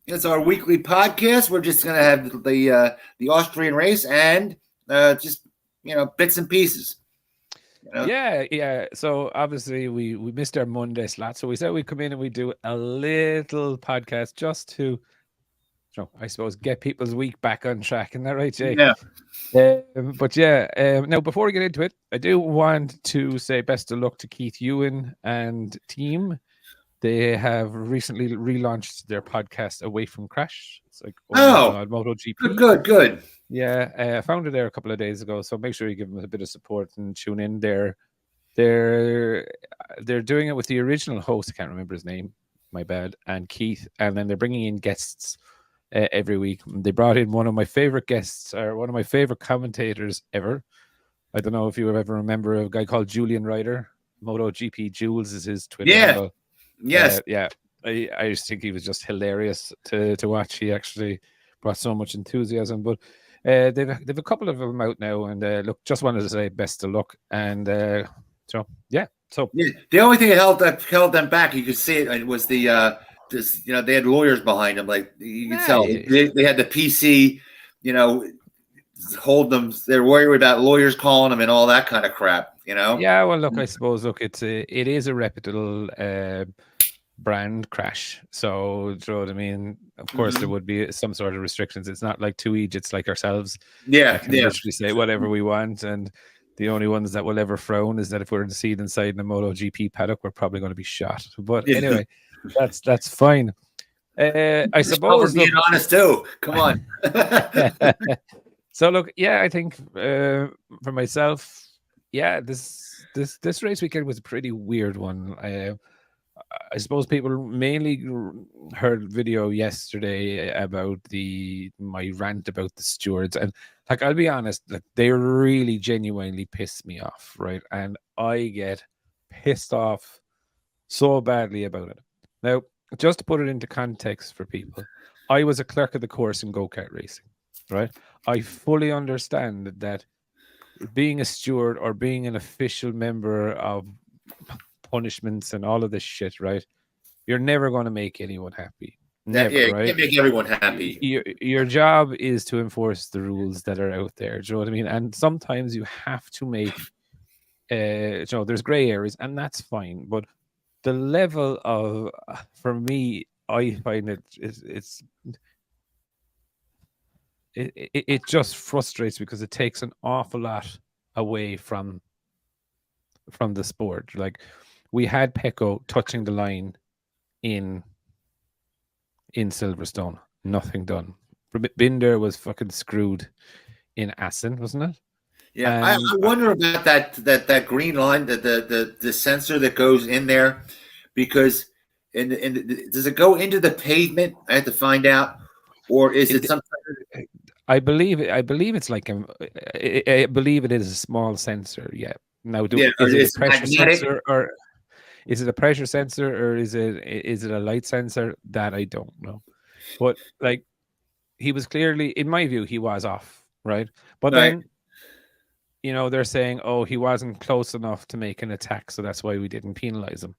It's our weekly podcast. We're just going to have the Austrian race and just bits and pieces. Yeah. So obviously we missed our Monday slot, so we said we'd come in and we do a little podcast just to, I suppose, get people's week back on track. Isn't that right, Jay? Yeah. But yeah, now before we get into it, I do want to say best of luck to Keith Ewan and team. They have recently relaunched their podcast Away from Crash. It's like on MotoGP. Good. Yeah, I found it there a couple of days ago, so make sure you give them a bit of support and tune in. They're doing it with the original host. I can't remember his name. My bad. And Keith, and then they're bringing in guests every week. They brought in one of my favorite guests, or one of my favorite commentators ever. I don't know if you ever remember a guy called Julian Ryder. MotoGP Jules is his Twitter handle. Yes. I just think he was just hilarious to watch. He actually brought so much enthusiasm. But they've a couple of them out now, and look, just wanted to say best of luck. And so the only thing that held them back, you could see it was the they had lawyers behind them. Like you could tell, they had the PC, hold them. They're worried about lawyers calling them and all that kind of crap. Yeah, well, look, I suppose, it is a reputable brand Crash. So, do you know what I mean? Of course, there would be some sort of restrictions. It's not like two Egypts like ourselves. Yeah, can literally say whatever we want, and the only ones that will ever frown is that if we're to see it inside in the MotoGP paddock, we're probably going to be shot. But anyway, that's fine. I suppose being honest too. Come on. So look, I think for myself, this race weekend was a pretty weird one. I suppose people mainly heard video yesterday about my rant about the stewards, and like, I'll be honest, like, they really genuinely pissed me off, right? And I get pissed off so badly about it. Now, just to put it into context for people, I was a clerk of the course in go-kart racing, right? I fully understand that being a steward or being an official member of punishments and all of this shit, right? You're never going to make anyone happy. Never, right? You can't make everyone happy. Your job is to enforce the rules that are out there. Do you know what I mean? And sometimes you have to make, there's gray areas, and that's fine. But the level of, for me, I find it just frustrates because it takes an awful lot away from the sport. Like, we had Pecco touching the line in Silverstone, nothing done. Binder was fucking screwed in Assen, wasn't it? Yeah, I wonder about that green line, the sensor that goes in there, because does it go into the pavement? I have to find out, or is it something? I believe it's like I believe it is a small sensor. Yeah. Now, is it a pressure sensor, or is it a pressure sensor, or is it a light sensor? That I don't know. But like, he was clearly, in my view, he was off, right? But then, they're saying, oh, he wasn't close enough to make an attack, so that's why we didn't penalize him.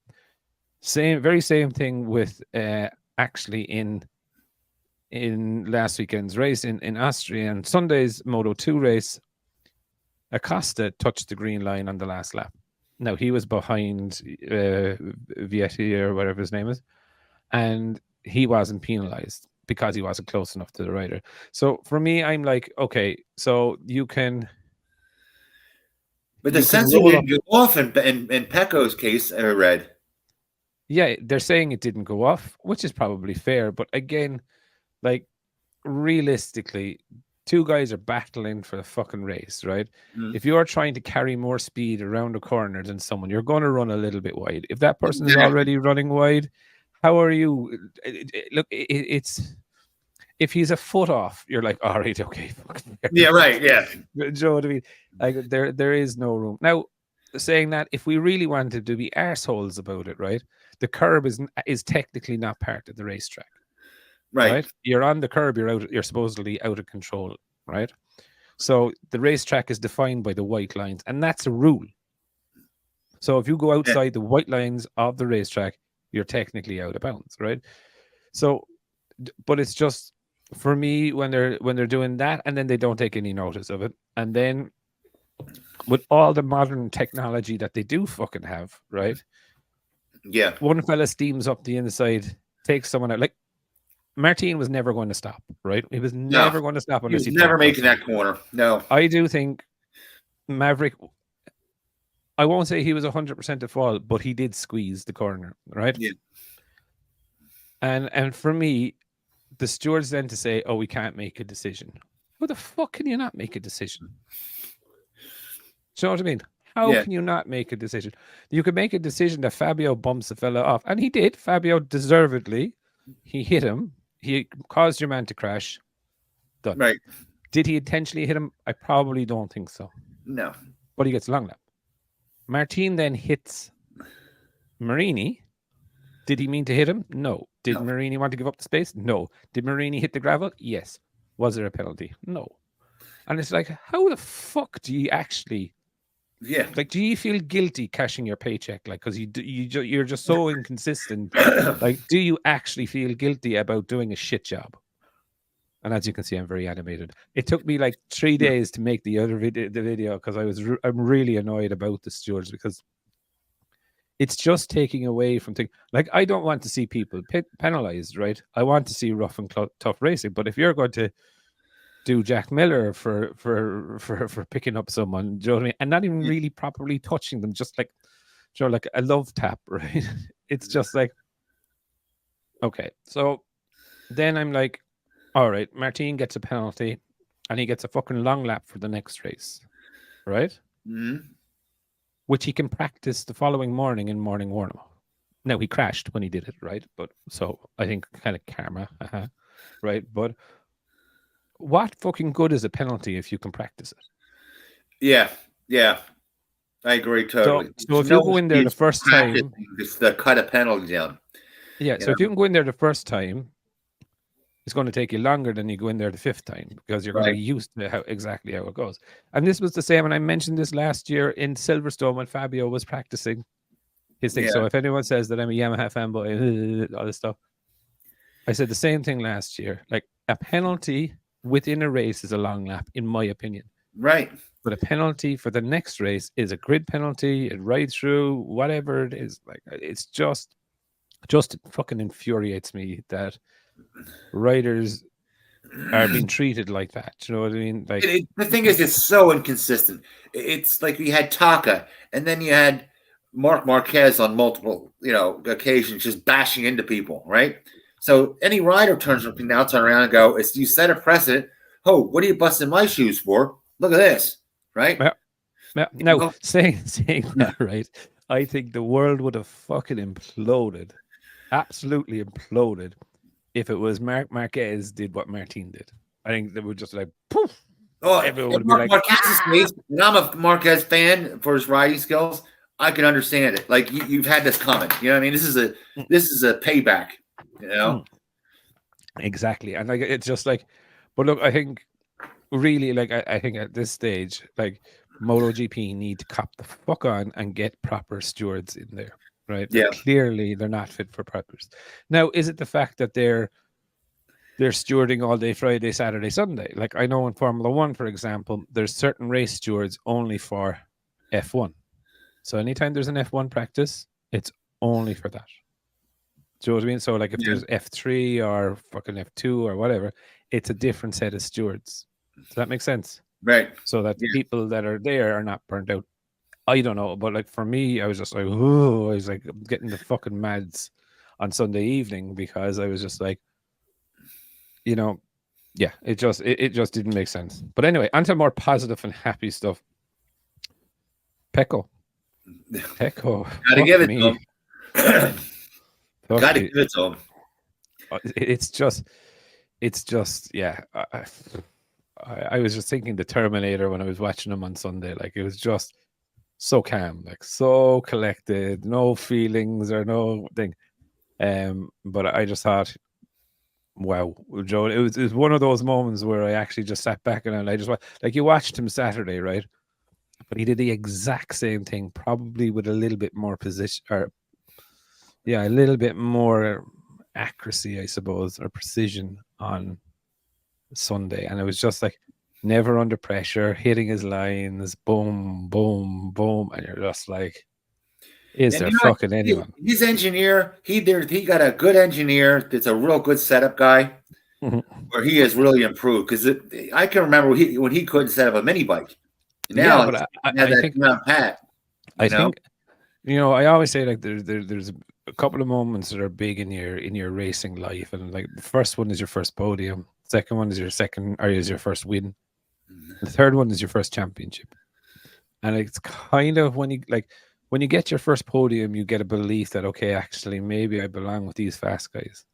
Very same thing with actually in last weekend's race in Austria and Sunday's Moto2 race. Acosta touched the green line on the last lap. Now, he was behind Vietti or whatever his name is, and he wasn't penalized because he wasn't close enough to the rider. So for me, I'm like, okay, so you can... But the sensor didn't go off in Pecco's case, I read. Yeah, they're saying it didn't go off, which is probably fair. But again, like, realistically, two guys are battling for the fucking race, right? If you're trying to carry more speed around a corner than someone, you're going to run a little bit wide. If that person is already running wide, how are you? Look, it's... If he's a foot off, you're like, all right, okay. Yeah, right, yeah. Do you know what I mean? Like, there is no room. Now, saying that, if we really wanted to be arseholes about it, right? The curb is technically not part of the racetrack. Right? You're on the curb, you're supposedly out of control, right? So the racetrack is defined by the white lines, and that's a rule. So if you go outside the white lines of the racetrack, you're technically out of bounds, right? So but it's just for me when they're doing that, and then they don't take any notice of it, and then with all the modern technology that they do fucking have, right? Yeah. One fella steams up the inside, takes someone out. Like Martin was never going to stop, right? He was never going to stop He unless was he never dropped making us. that corner. No. I do think Maverick, I won't say he was 100% at fault, but he did squeeze the corner, right? Yeah. And for me, the stewards then to say, "Oh, we can't make a decision." How the fuck can you not make a decision? Do you know what I mean? How can you not make a decision? You could make a decision that Fabio bumps the fella off, and he did. Fabio deservedly, he hit him. He caused your man to crash. Done. Right. Did he intentionally hit him? I probably don't think so. No. But he gets long lap. Martin then hits Marini. Did he mean to hit him? No. Did Marini want to give up the space? No. Did Marini hit the gravel? Yes. Was there a penalty? No. And it's like, how the fuck do you actually... Yeah. Like, do you feel guilty cashing your paycheck? Like, because you're just so inconsistent. Like, do you actually feel guilty about doing a shit job? And as you can see, I'm very animated. It took me like 3 days to make the video because I'm really annoyed about the stewards because it's just taking away from things. Like, I don't want to see people penalized, right? I want to see rough and tough racing. But if you're going to do Jack Miller for picking up someone, do you know what I mean? And not even really properly touching them, just like, you know, like a love tap, right? It's just like, okay. So then I'm like, all right, Martin gets a penalty and he gets a fucking long lap for the next race, right? Mm-hmm. Which he can practice the following morning in morning warm-up. Now, he crashed when he did it, right? But so I think kind of karma, right? But what fucking good is a penalty if you can practice it? Yeah. I agree totally. So if you go in there the first time, just to cut a penalty down. Yeah, so if you can go in there the first time, it's going to take you longer than you go in there the fifth time because you're going to be used to exactly how it goes. And this was the same, and I mentioned this last year in Silverstone when Fabio was practicing his thing. So if anyone says that I'm a Yamaha fanboy, all this stuff, I said the same thing last year. Like, a penalty within a race is a long lap, in my opinion. Right. But a penalty for the next race is a grid penalty, a ride through, whatever it is. Like, it's just fucking infuriates me that riders are being treated like that. You know what I mean? Like, the thing is, it's so inconsistent. It's like we had Taka, and then you had Marc Marquez on multiple, occasions just bashing into people, right? So any rider can now turn around and go, you set a precedent. Oh, what are you busting my shoes for? Look at this, right? No, saying that, right? I think the world would have fucking imploded, absolutely imploded, if it was Marc Marquez did what Martin did. I think they would just like poof. Oh, everyone would be like, Marquez's case, and I'm a Marquez fan for his riding skills. I can understand it. Like you've had this coming. You know what I mean? This is a payback. You know? Exactly. And like it's just like, but look, I think really like I think at this stage, like MotoGP need to cop the fuck on and get proper stewards in there. Right. Yeah. Clearly they're not fit for purpose. Now, is it the fact that they're stewarding all day Friday, Saturday, Sunday? Like I know in Formula One, for example, there's certain race stewards only for F1. So anytime there's an F1 practice, it's only for that. Do you know what I mean? So like if there's F3 or fucking F2 or whatever, it's a different set of stewards. Does that make sense? Right. So that the people that are there are not burnt out. I don't know, but like for me, I was just like, oh, I was like getting the fucking mads on Sunday evening because I was just like, it just didn't make sense. But anyway, onto more positive and happy stuff. Pecco. Gotta give it to him. Gotta give it to him. It's just, yeah. I was just thinking the Terminator when I was watching him on Sunday. Like it was just so calm, like so collected, no feelings or no thing. But I just thought, wow, Joe, it was one of those moments where I actually just sat back and I just like you watched him Saturday, right? But he did the exact same thing, probably with a little bit more position, or a little bit more accuracy, I suppose, or precision on Sunday, and it was just like never under pressure, hitting his lines, boom, boom, boom, and you're just like, is there fucking anyone? His engineer, he got a good engineer that's a real good setup guy, where he has really improved. Because I can remember when he couldn't set up a mini bike. Now, yeah, but I think Pat. I think I always say like there's a couple of moments that are big in your racing life, and like the first one is your first podium, second one is your first win, the third one is your first championship, and it's kind of when you get your first podium, you get a belief that okay, actually maybe I belong with these fast guys.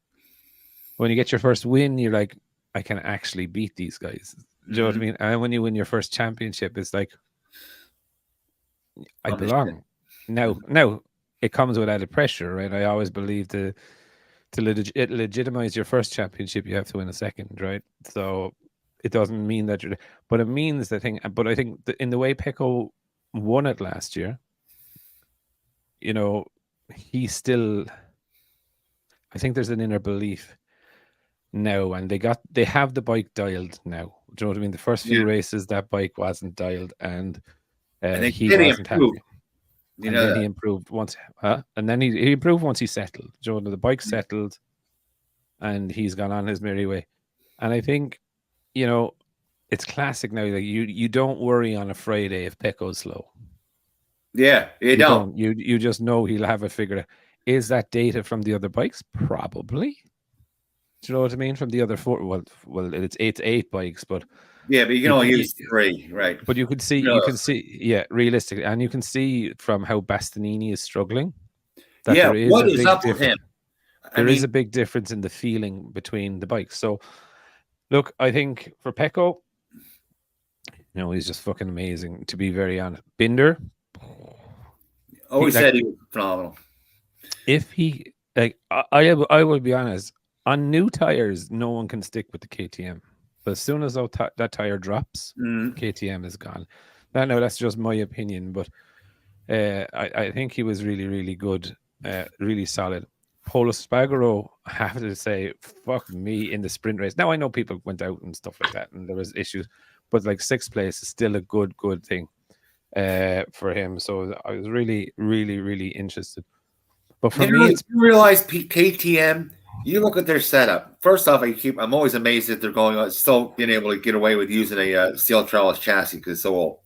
When you get your first win, you're like, I can actually beat these guys. Do you know what I mean? And when you win your first championship, it's like, I belong. Now it comes with added pressure, right? I always believe to legitimize your first championship, you have to win a second, right? So it doesn't mean that but it means the thing. But I think in the way Pecco won it last year, he still, I think there's an inner belief now, and they have the bike dialed now. Do you know what I mean? The first few races, that bike wasn't dialed, and he wasn't happy. And then he improved once, and then he improved once he settled. The bike settled, and he's gone on his merry way. And I think, it's classic now. Like you don't worry on a Friday if Pecco's slow. Yeah, you don't. You just know he'll have it figured out. Is that data from the other bikes? Probably. Do you know what I mean? From the other four, well, it's eight bikes, but yeah, but you can only use 3, right? But you can see, yeah, realistically, and you can see from how Bastianini is struggling. That there is what is up with him? There is a big difference in the feeling between the bikes. So, look, I think for Pecco, he's just fucking amazing. To be very honest, Binder always said he was phenomenal. If he I will be honest. On new tires, no one can stick with the KTM. But as soon as that tire drops, KTM is gone. No, that's just my opinion. But I think he was really, really good, really solid. Polo Espargaro, I have to say, fuck me in the sprint race. Now, I know people went out and stuff like that, and there was issues. But like 6th place is still a good thing for him. So I was really, really, really interested. But for me, you realize KTM... You look at their setup. First off, I'm always amazed that they're still being able to get away with using a steel trellis chassis because it's so old.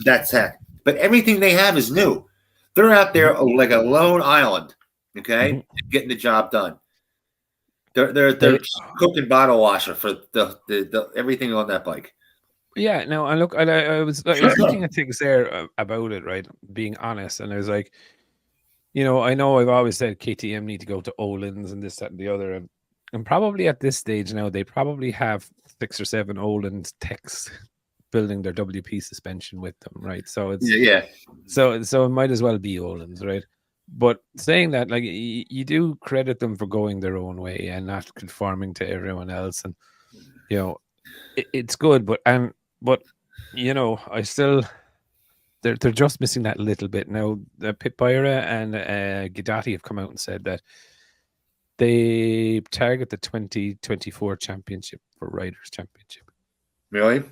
That's heck. But everything they have is new. They're out there like a lone island, okay, getting the job done. They're cooking bottle washer for the everything on that bike. Yeah, no, and look, I was looking at things there about it, right? Being honest, and I was like, I know I've always said KTM need to go to Öhlins and this, that, and the other. And probably at this stage now, they probably have 6 or 7 Öhlins techs building their WP suspension with them, right? So it's So it might as well be Öhlins, right? But saying that, like, you do credit them for going their own way and not conforming to everyone else, and it's good. But I still. They're just missing that little bit. Now, Pit Byra and Guidotti have come out and said that they target the 2024 championship for Riders' Championship. Really?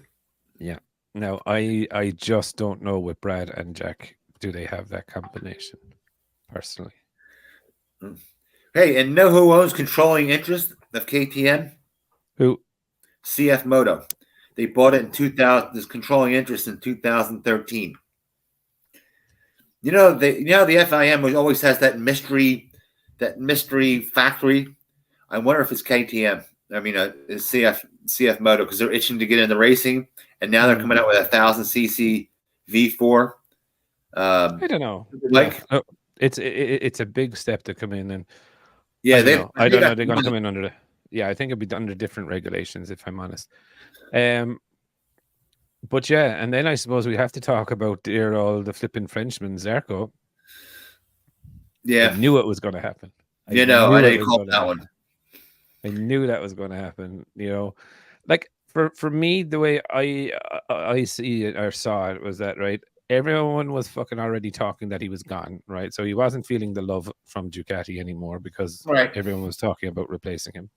Yeah. Now, I just don't know with Brad and Jack, do they have that combination, personally? Hey, and know who owns controlling interest of KTM? Who? CF Moto. They bought it in 2000. This controlling interest in 2013. The FIM always has that mystery factory. I wonder if it's KTM. I mean, it's CF Moto, because they're itching to get into racing, and now they're coming out with 1,000cc V4. I don't know. It's a big step to come in, and I don't know. They're going to come in under I think it'd be under different regulations, if I'm honest. But yeah, and then I suppose we have to talk about the flipping Frenchman, Zarco. Yeah. I knew it was going to happen. I didn't call that one. I knew that was going to happen. Like for me, the way I see it or saw it was that, right, everyone was fucking already talking that he was gone, right? So he wasn't feeling the love from Ducati anymore because everyone was talking about replacing him.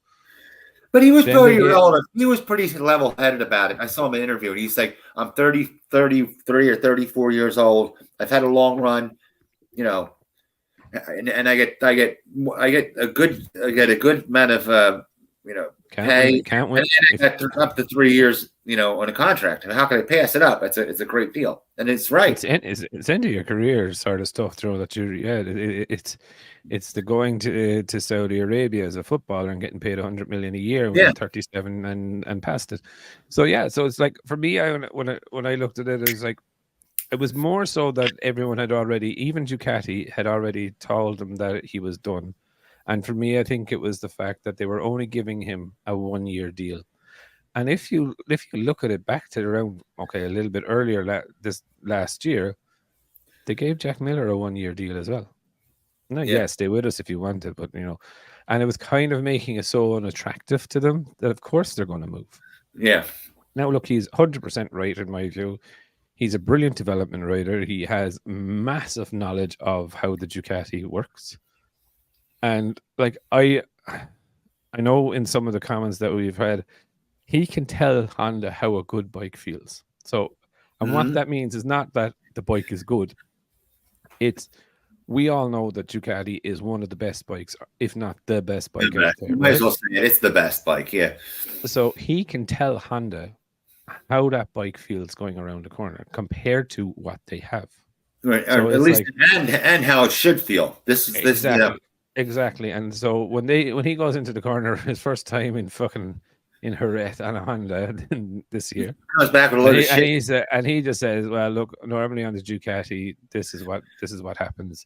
But he was pretty relevant. He was pretty level-headed about it. I saw him in an interview, and he's like, I'm 33 or 34 years old. I've had a long run, you know, and I get a good amount of pay. Can't win. And I got up to 3 years, on a contract. And how can I pass it up? It's a great deal, and it's right. It's end of your career sort of stuff. Through that, it's the going to Saudi Arabia as a footballer and getting paid 100 million a year when you're 37 and past it. So it's like for me, when I looked at it, it was like it was more so that everyone had already, even Ducati had already told him that he was done. And for me, I think it was the fact that they were only giving him a 1-year deal. And if you look at it back to around, a little bit earlier this last year, they gave Jack Miller a 1-year deal as well. No, stay with us if you want it, but and it was kind of making it so unattractive to them that of course they're going to move. Yeah. Now look, he's 100% right in my view. He's a brilliant development rider. He has massive knowledge of how the Ducati works. And like I know in some of the comments that we've had, he can tell Honda how a good bike feels. So, and what that means is not that the bike is good. We all know that Ducati is one of the best bikes, if not the best bike out there. You might as well say it. It's the best bike, yeah. So he can tell Honda how that bike feels going around the corner compared to what they have. Right, so at least and how it should feel. This Exactly. And so when he goes into the corner his first time in Jerez on a Honda this year, comes back with a load of shit. And he just says, well, look, normally on the Ducati, this is what happens.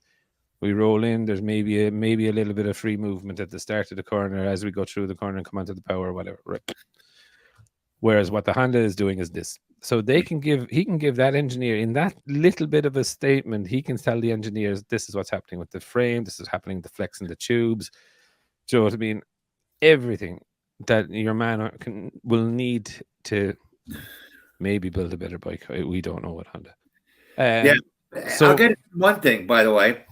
We roll in, there's maybe a little bit of free movement at the start of the corner as we go through the corner and come onto the power or whatever, right? Whereas what the Honda is doing is this. So he can give that engineer in that little bit of a statement, he can tell the engineers, this is what's happening with the frame, this is happening, the flex in the tubes. Do you know what I mean? Everything that your man will need to maybe build a better bike. We don't know what Honda. So I'll get one thing, by the way.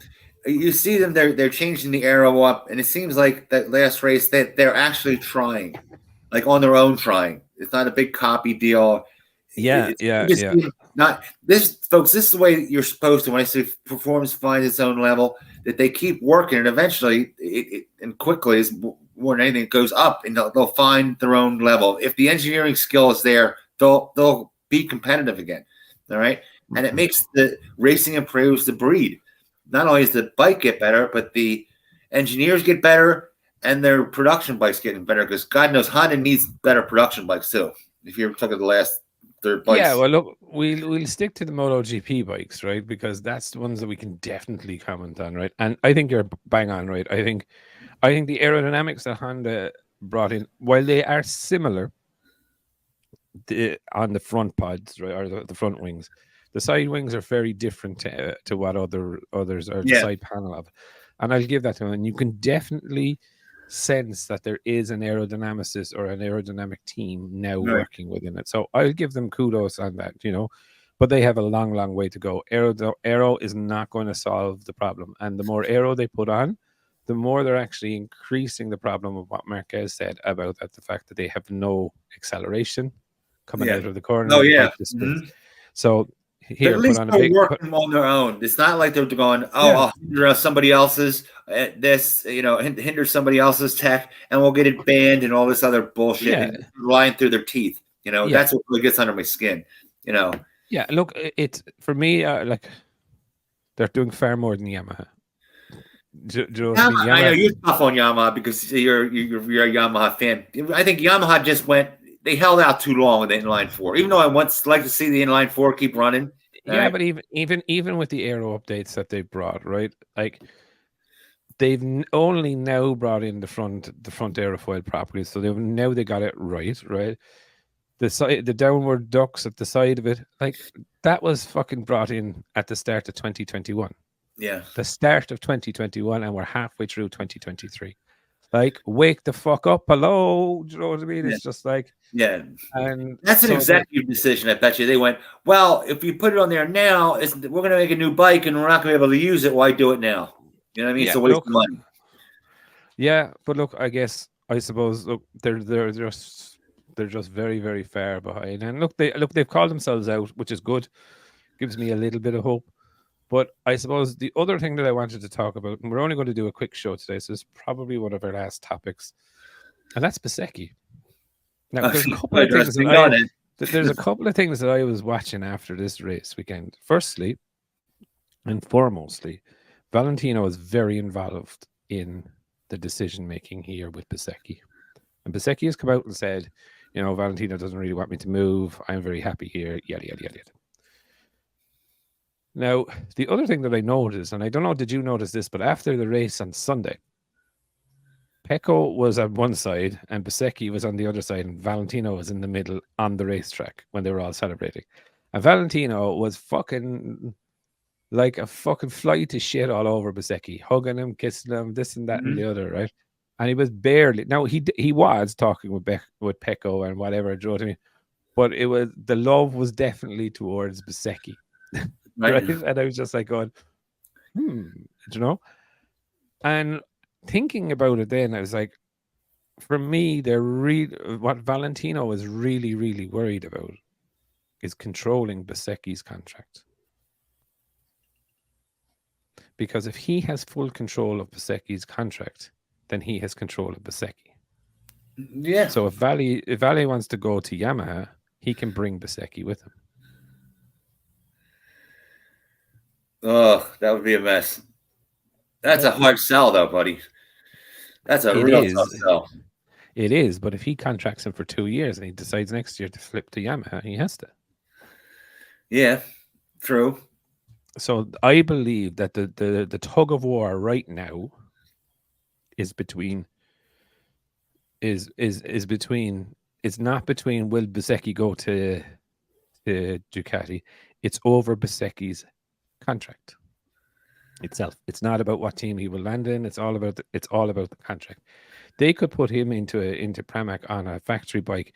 You see them, they're changing the aero up, and it seems like that last race that they're actually trying, like on their own trying. It's not a big copy deal. Yeah. Not this, folks. This is the way you're supposed to. When I say performance finds its own level, that they keep working, and eventually, and quickly, is more than anything, it goes up, and they'll find their own level. If the engineering skill is there, they'll be competitive again. All right, and it makes the racing improves the breed. Not only does the bike get better, but the engineers get better, and their production bikes getting better. Because God knows Honda needs better production bikes too. If you're talking the last third bikes. Yeah, well, look, we'll stick to the MotoGP bikes, right? Because that's the ones that we can definitely comment on, right? And I think you're bang on, right? I think the aerodynamics that Honda brought in, while they are similar on the front pods, right, or the front wings, the side wings are very different to what others are the side panel of. And I'll give that to them. And you can definitely sense that there is an aerodynamicist or an aerodynamic team now working within it. So I'll give them kudos on that, but they have a long, long way to go. Aero is not going to solve the problem. And the more aero they put on, the more they're actually increasing the problem of what Marquez said about that, the fact that they have no acceleration coming out of the corner. Oh, yeah. So here, at least they're working on their own. It's not like they're going, I'll hinder somebody else's hinder somebody else's tech, and we'll get it banned and all this other bullshit and lying through their teeth. That's what really gets under my skin. Yeah, look, it's for me like they're doing far more than Yamaha. Do you know what I mean? I know you're tough on Yamaha because you're a Yamaha fan. I think Yamaha just they held out too long with the inline four. Even though I once like to see the inline four keep running. Yeah, but even with the aero updates that they brought, right? Like they've only now brought in the front aerofoil properly, so they got it right. The downward ducts at the side of it, like that was fucking brought in at the start of 2021. Yeah, the start of 2021, and we're halfway through 2023. Like, wake the fuck up. Hello. Do you know what I mean? Yeah. It's just like, Yeah. and that's an executive decision. I bet you they went, well, if you put it on there now, we're going to make a new bike and we're not going to be able to use it. Why do it now? You know what I mean? yeah, It's a waste of money. Yeah, but look, I suppose look, they're just very, very far behind. And they've called themselves out, which is good. Gives me a little bit of hope. But I suppose the other thing that I wanted to talk about, and we're only going to do a quick show today, so it's probably one of our last topics, and that's Bezzecchi. Now, there's a couple of things there's a couple of things that I was watching after this race weekend. Firstly, and foremostly, Valentino is very involved in the decision making here with Bezzecchi. And Bezzecchi has come out and said, Valentino doesn't really want me to move. I'm very happy here. Yada, yada, yada, yada. Now, the other thing that I noticed, and I don't know, did you notice this, but after the race on Sunday, Pecco was on one side and Bezzecchi was on the other side, and Valentino was in the middle on the racetrack when they were all celebrating. And Valentino was fucking like a fucking fly to shit all over Bezzecchi, hugging him, kissing him, this and that and the other, right? And he was barely. Now he was talking with Pecco and whatever, do you know what I mean? But the love was definitely towards Bezzecchi, right? And I was just like going, do you know? And thinking about it, then I was like, for me, what Valentino is really, really worried about is controlling Bezzecchi's contract. Because if he has full control of Bezzecchi's contract, then he has control of Bezzecchi. Yeah. So if Vale wants to go to Yamaha, he can bring Bezzecchi with him. Oh, that would be a mess. That's a hard sell, though, buddy. That's a real tough sell. It is, but if he contracts him for 2 years and he decides next year to flip to Yamaha, he has to. Yeah, true. So I believe that the tug of war right now is between. It's not between will Bezzecchi go to Ducati. It's over Bezzecchi's contract itself. It's not about what team he will land in. It's all about the contract. They could put him into Pramac on a factory bike,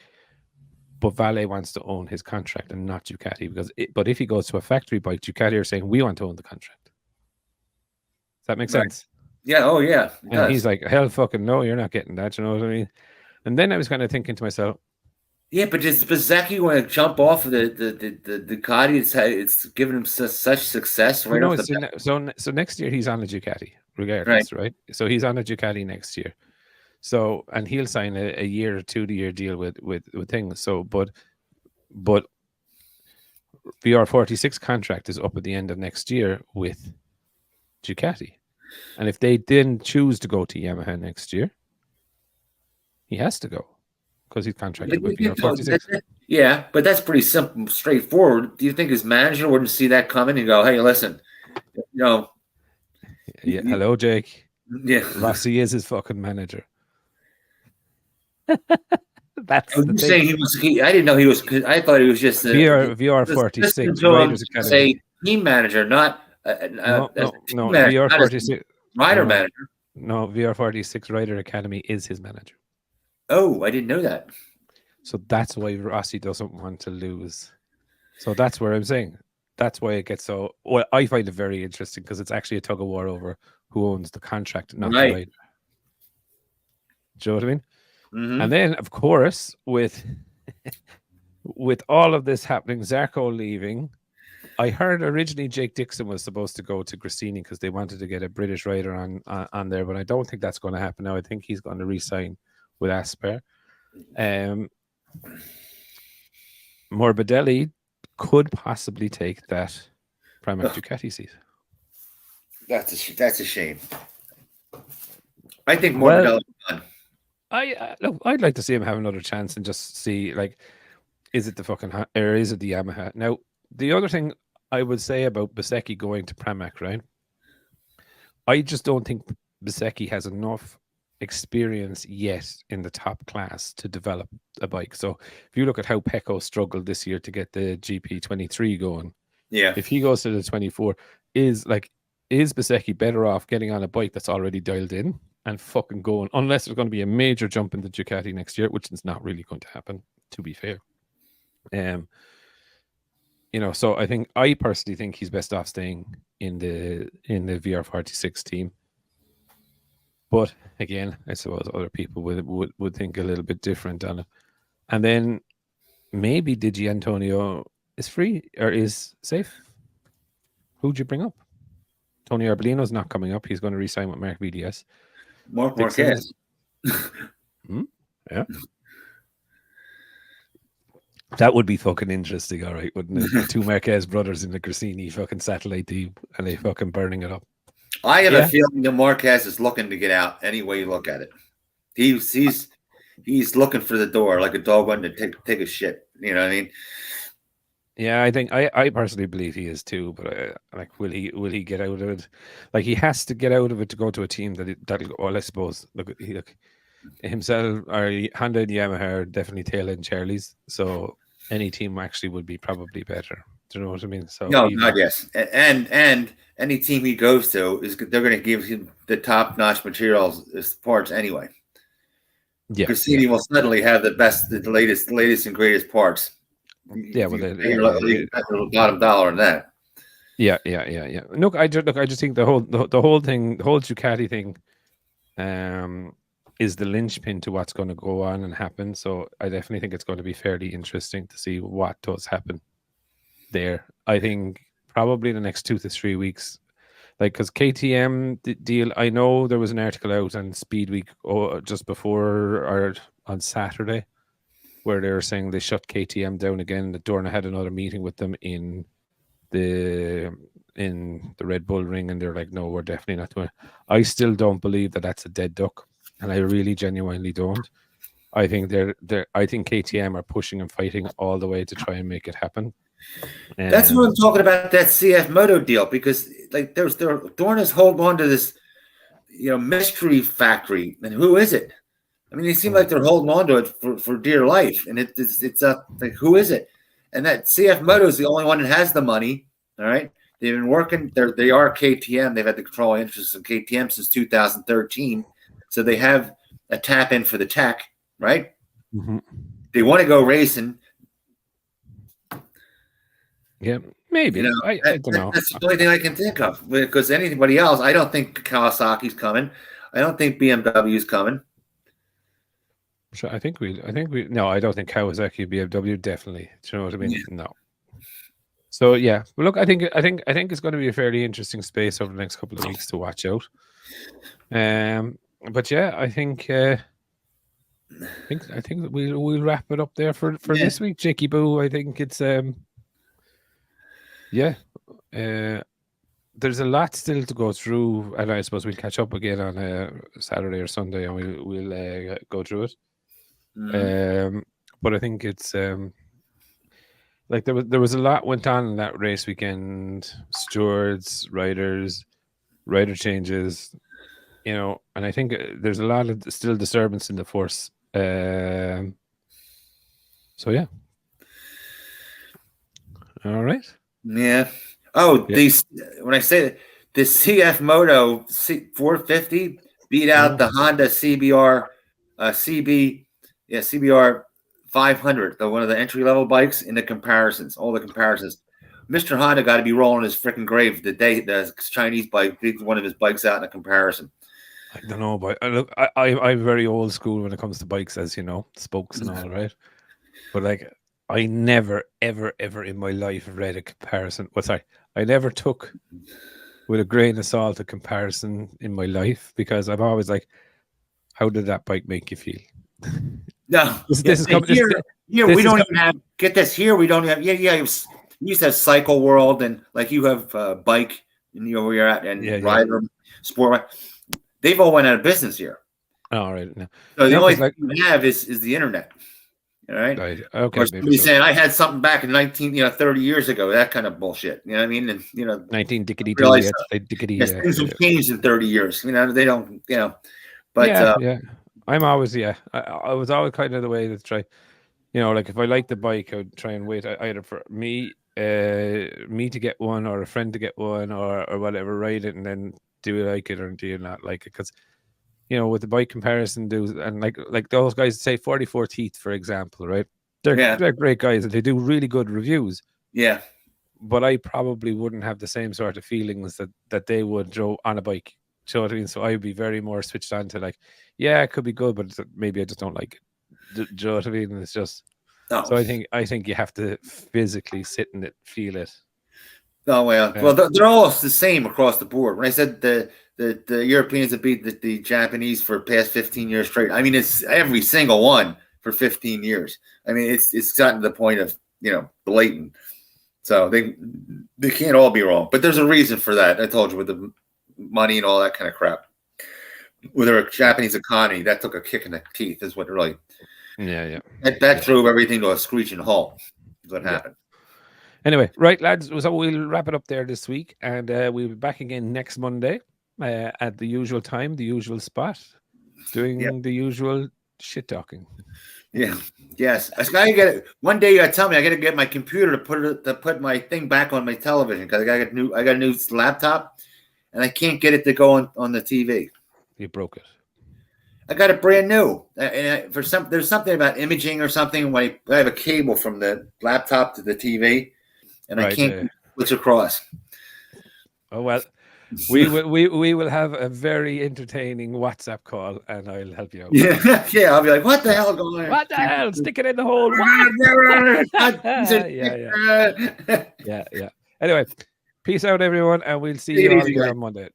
but Vale wants to own his contract and not Ducati but if he goes to a factory bike, Ducati are saying we want to own the contract. Does that make sense? Yeah. Oh yeah. And he's like, hell fucking no, you're not getting that. You know what I mean? And then I was kind of thinking to myself, yeah, but does Bezzecchi want to jump off of the Ducati? It's given him such success. Right off so next year he's on a Ducati, regardless, right? So he's on a Ducati next year. So and he'll sign a year or 2-year deal with things. So but VR46 contract is up at the end of next year with Ducati. And if they didn't choose to go to Yamaha next year, he has to go because he's contracted with VR46. Yeah, but that's pretty simple, straightforward. Do you think his manager wouldn't see that coming and go, hey, listen, Yeah, hello, Jake. Yeah. Rossi is his fucking manager. That's the saying he was. I didn't know he was. I thought he was just VR46 Riders Academy. Say team manager, not no, VR46 rider manager. No, VR46 Rider Academy is his manager. Oh, I didn't know that. So that's why Rossi doesn't want to lose. So that's where I'm saying. That's why it gets so. Well, I find it very interesting because it's actually a tug of war over who owns the contract, not the rider. Do you know what I mean? Mm-hmm. And then, of course, with all of this happening, Zarco leaving, I heard originally Jake Dixon was supposed to go to Grassini because they wanted to get a British rider on there, but I don't think that's going to happen now. I think he's going to re-sign with Asper. Morbidelli could possibly take that Pramac Ducati seat. That's a shame. I think Morbidelli done. Look, I'd like to see him have another chance and just see, like, is it the Yamaha? Now, the other thing I would say about Bezzecchi going to Pramac, right? I just don't think Bezzecchi has enough experience yet in the top class to develop a bike. So if you look at how Pecco struggled this year to get the GP23 going, yeah. If he goes to the 24, is Bezzecchi better off getting on a bike that's already dialed in and fucking going, unless there's going to be a major jump in the Ducati next year, which is not really going to happen, to be fair. So I personally think he's best off staying in the VR46 team. But again, I suppose other people would think a little bit different on it. And then maybe Digi Antonio is free or is safe. Who'd you bring up? Tony Arbolino's not coming up. He's going to re-sign with Mark VDS. Mark Marquez. Yeah. That would be fucking interesting, all right, wouldn't it? The two Marquez brothers in the Grassini fucking satellite team, and they fucking burning it up. I have a feeling that Marquez is looking to get out any way you look at it. He's looking for the door like a dog wanting to take a shit. You know what I mean? Yeah, I think I personally believe he is too. But will he get out of it? Like, he has to get out of it to go to a team that'll. Well, I suppose look himself or Honda and Yamaha are definitely tail end Charlies. So any team actually would be probably better. Do you know what I mean? So yes, and any team he goes to they're going to give him the top notch materials as parts anyway. Yeah, Cassini will suddenly have the latest and greatest parts. Yeah, well, the bottom dollar in that. Yeah. Look, I just think the whole Ducati thing, is the linchpin to what's going to go on and happen. So I definitely think it's going to be fairly interesting to see what does happen there. I think probably the next 2 to 3 weeks, like, because KTM deal, I know there was an article out on Speed Week just before or on Saturday where they were saying they shut KTM down again. That Dorna had another meeting with them in the Red Bull ring, and they're like, no, we're definitely not doing it. I still don't believe that that's a dead duck, and I really genuinely don't. I think I think KTM are pushing and fighting all the way to try and make it happen. That's what I'm talking about, that CF Moto deal, because like Dorna's holding on to this, mystery factory, and who is it? I mean, they seem like they're holding on to it for dear life, and it's like, who is it? And that CF Moto is the only one that has the money. All right, they've been working. They are KTM. They've had the controlling interest in KTM since 2013, so they have a tap in for the tech, right? Mm-hmm. They want to go racing. Yeah, maybe. I don't know. That's the only thing I can think of, because anybody else, I don't think Kawasaki's coming. I don't think BMW's coming. Sure, I think we. No, I don't think Kawasaki, BMW, definitely. Do you know what I mean? Yeah. No. So yeah, well, look, I think it's going to be a fairly interesting space over the next couple of weeks to watch out. But yeah, I think we'll wrap it up there for this week, Jakey Boo. I think it's there's a lot still to go through, and I suppose we'll catch up again on Saturday or Sunday, and we'll go through it. But I think it's like there was a lot went on in that race weekend. Stewards, riders, rider changes, and I think there's a lot of still disturbance in the force. So yeah. All right. Yeah. Oh, when I say the CF Moto 450 beat out the Honda CBR CBR 500, one of the entry-level bikes, in the comparisons, all the comparisons. Mr. Honda got to be rolling his freaking grave the day the Chinese bike beat one of his bikes out in a comparison. I don't know, but look, I'm very old school when it comes to bikes, as you know, spokes and all, right? But like, I never, ever, ever in my life read a comparison. I never took with a grain of salt a comparison in my life, because I'm always like, how did that bike make you feel? No, this is coming. Here we don't even have. Get this. Here we don't have. Yeah. You used to have Cycle World, and like you have Bike, and where you're at, and Rider, Sport. They've all went out of business here. All right. No. So the only thing you have is the internet. All right. Okay. Or somebody saying I had something back in 30 years ago. That kind of bullshit. You know what I mean? And 19 dickety dickety. Things have changed in 30 years. They don't. But yeah. I'm always I was always kind of the way to try, like if I like the bike, I would try and wait either for me to get one, or a friend to get one, or whatever, ride it, and then do you like it or do you not like it? Because with the bike comparison do, and like those guys say 44 Teeth, for example, right? They're great guys and they do really good reviews. Yeah. But I probably wouldn't have the same sort of feelings that they would on a bike. Do you know what I mean? So I'd be very more switched on to like, yeah, it could be good, but maybe I just don't like it. Do you know what I mean? It's just so I think you have to physically sit in it, feel it. Oh well, they're all the same across the board. When I said the Europeans have beat the Japanese for the past 15 years straight, I mean it's every single one for 15 years. I mean it's gotten to the point of blatant. So they can't all be wrong, but there's a reason for that. I told you with the money and all that kind of crap. With our Japanese economy, that took a kick in the teeth. Is what really. Yeah. That drove everything to a screeching halt. Is what happened. Anyway, right, lads. So we'll wrap it up there this week, and we'll be back again next Monday at the usual time, the usual spot, doing the usual shit talking. Yeah. Yes. I gotta get it. One day you gotta tell me I gotta get my computer to put my thing back on my television because I got a new laptop, and I can't get it to go on the TV. You broke it. I got it brand new, and there's something about imaging or something. When I have a cable from the laptop to the TV, and I can't switch across. Oh well, we will have a very entertaining WhatsApp call, and I'll help you out. Yeah. I'll be like, "What the hell going on? What the hell? Stick it in the hole." Yeah. Anyway, peace out, everyone, and we'll see you all again on Monday.